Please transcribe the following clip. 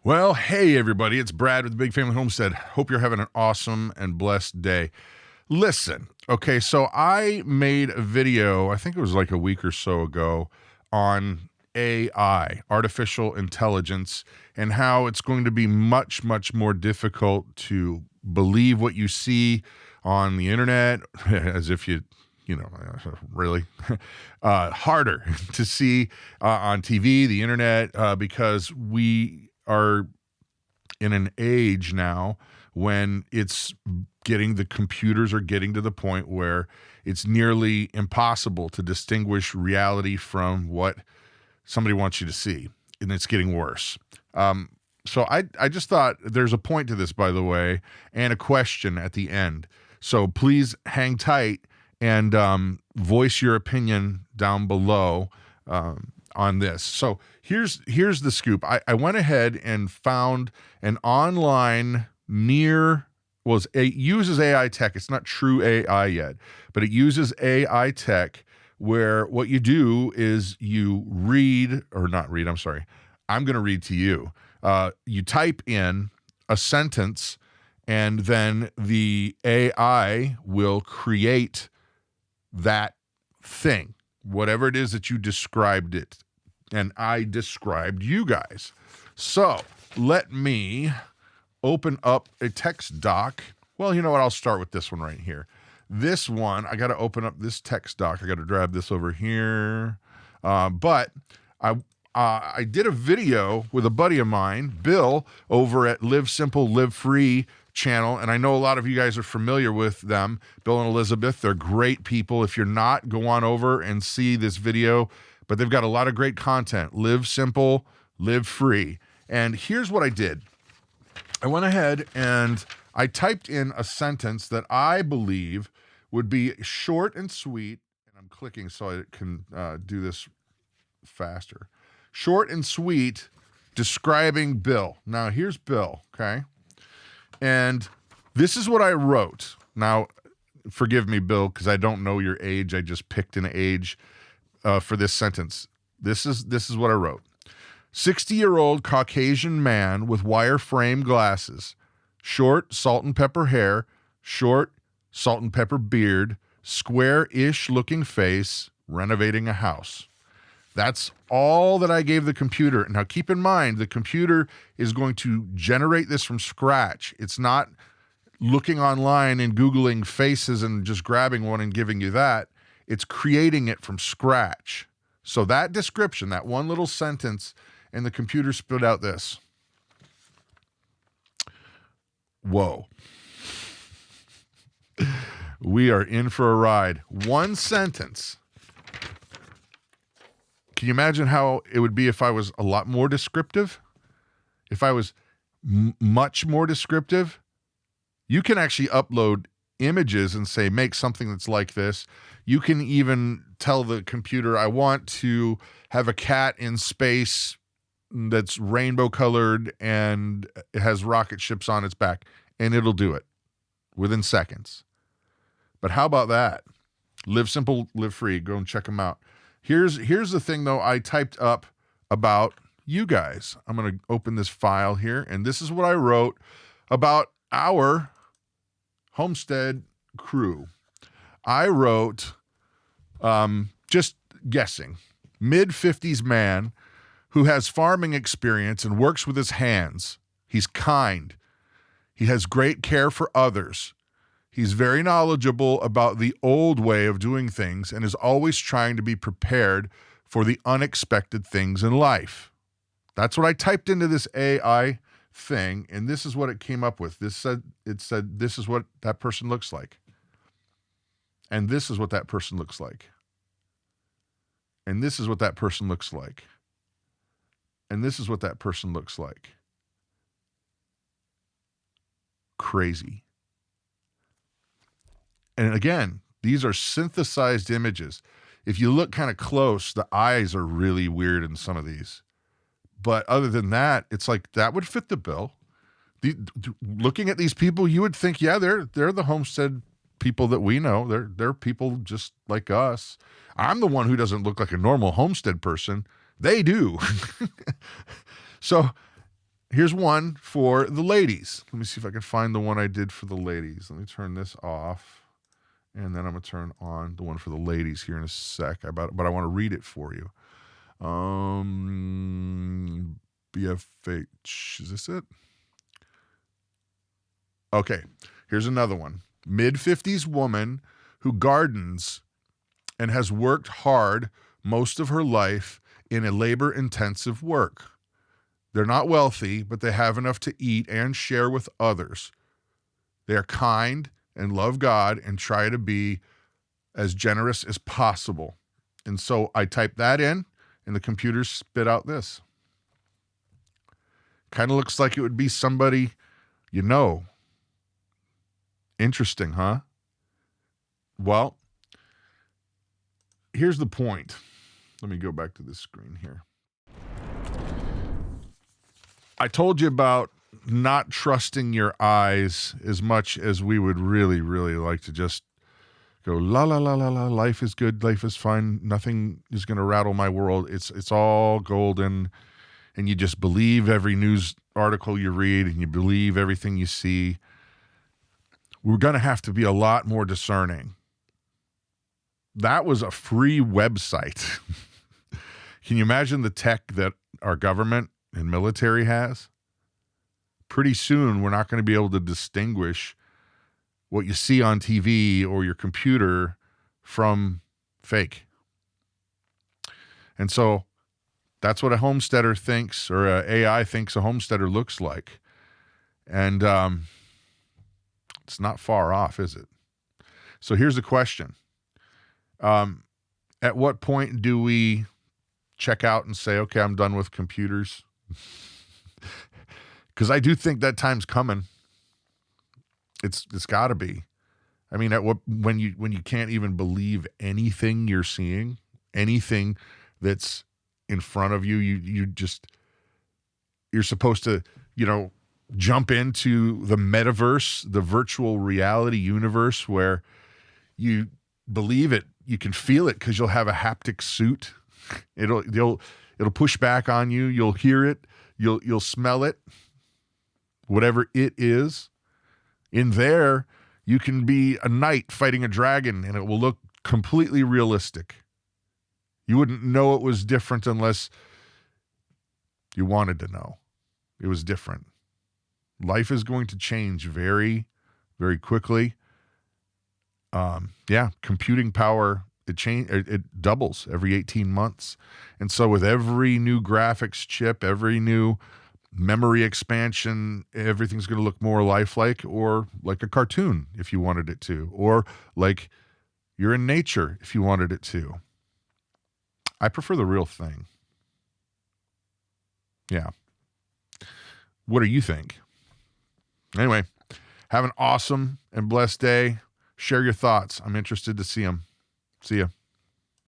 Well, hey everybody, it's Brad with Big Family Homestead. Hope you're having an awesome and blessed day. Listen, okay, so I made a video, I think it was like a week or so ago, on AI, artificial intelligence, and how it's going to be much, much more difficult to believe what you see on the internet, as if really harder to see on TV, the internet, because we are in an age now when the computers are getting to the point where it's nearly impossible to distinguish reality from what somebody wants you to see, and it's getting worse. So I just thought there's a point to this, by the way, and a question at the end. So please hang tight and voice your opinion down below on this. So here's the scoop. I went ahead and found an online it uses AI tech. It's not true AI yet, but it uses AI tech where what you do is you I'm going to read to you. You type in a sentence and then the AI will create that thing, whatever it is that you described it. And I described you guys. So let me open up a text doc. Well, you know what? I'll start with this one right here. This one, I got to open up this text doc. I got to grab this over here. But I did a video with a buddy of mine, Bill, over at Live Simple, Live Free channel, and I know a lot of you guys are familiar with them. Bill and Elizabeth, they're great people. If you're not, go on over and see this video, but they've got a lot of great content. Live Simple, Live Free. And here's what I did. I went ahead and I typed in a sentence that I believe would be short and sweet, and I'm clicking so I can do this faster. Short and sweet, describing Bill. Now, here's Bill, okay? And this is what I wrote. Now, forgive me, Bill, because I don't know your age. I just picked an age for this sentence. This is what I wrote. 60-year-old Caucasian man with wire frame glasses, short salt and pepper hair, short salt and pepper beard, square-ish looking face, renovating a house. That's all that I gave the computer. Now, keep in mind, the computer is going to generate this from scratch. It's not looking online and Googling faces and just grabbing one and giving you that. It's creating it from scratch. So that description, that one little sentence, and the computer spit out this. Whoa. We are in for a ride. One sentence. Can you imagine how it would be if I was a lot more descriptive? If I was much more descriptive? You can actually upload images and say, make something that's like this. You can even tell the computer, I want to have a cat in space that's rainbow colored and it has rocket ships on its back, and it'll do it within seconds. But how about that? Live Simple, Live Free. Go and check them out. Here's the thing, though, I typed up about you guys. I'm going to open this file here, and this is what I wrote about our homestead crew. I wrote, just guessing, mid-50s man who has farming experience and works with his hands. He's kind. He has great care for others. He's very knowledgeable about the old way of doing things and is always trying to be prepared for the unexpected things in life. That's what I typed into this AI thing, and this is what it came up with. It said this is what that person looks like. And this is what that person looks like. And this is what that person looks like. And this is what that person looks like. Crazy. And again, these are synthesized images. If you look kind of close, the eyes are really weird in some of these. But other than that, it's like that would fit the bill. Looking at these people, you would think, yeah, they're the homestead people that we know. They're people just like us. I'm the one who doesn't look like a normal homestead person. They do. So Here's one for the ladies. Let me see if I can find the one I did for the ladies. Let me turn this off, and then I'm going to turn on the one for the ladies here in a sec. But I want to read it for you. BFH, is this it? Okay, here's another one. Mid-50s woman who gardens and has worked hard most of her life in a labor-intensive work. They're not wealthy, but they have enough to eat and share with others. They are kind and love God and try to be as generous as possible. And so I type that in, and the computer spit out this. Kind of looks like it would be somebody you know. Interesting, huh? Well, here's the point. Let me go back to this screen here. I told you about not trusting your eyes as much as we would really, really like to just go, la, la, la, la, la, life is good, life is fine, nothing is going to rattle my world. It's all golden, and you just believe every news article you read, and you believe everything you see. We're going to have to be a lot more discerning. That was a free website. Can you imagine the tech that our government and military has? Pretty soon, we're not going to be able to distinguish what you see on TV or your computer from fake. And so that's what a homesteader thinks, or AI thinks a homesteader looks like. And it's not far off, is it? So here's the question. At what point do we check out and say, okay, I'm done with computers? Because I do think that time's coming. It's got to be. I mean, when you can't even believe anything you're seeing, anything that's in front of you, you're supposed to, jump into the Metaverse, the virtual reality universe, where you believe it, you can feel it because you'll have a haptic suit. It'll push back on you. You'll hear it. You'll smell it. Whatever it is, in there, you can be a knight fighting a dragon, and it will look completely realistic. You wouldn't know it was different unless you wanted to know. It was different. Life is going to change very, very quickly. Computing power, it doubles every 18 months. And so with every new graphics chip, every new memory expansion, everything's going to look more lifelike, or like a cartoon if you wanted it to, or like you're in nature if you wanted it to. I prefer the real thing. Yeah. What do you think? Anyway, have an awesome and blessed day. Share your thoughts. I'm interested to see them. See ya.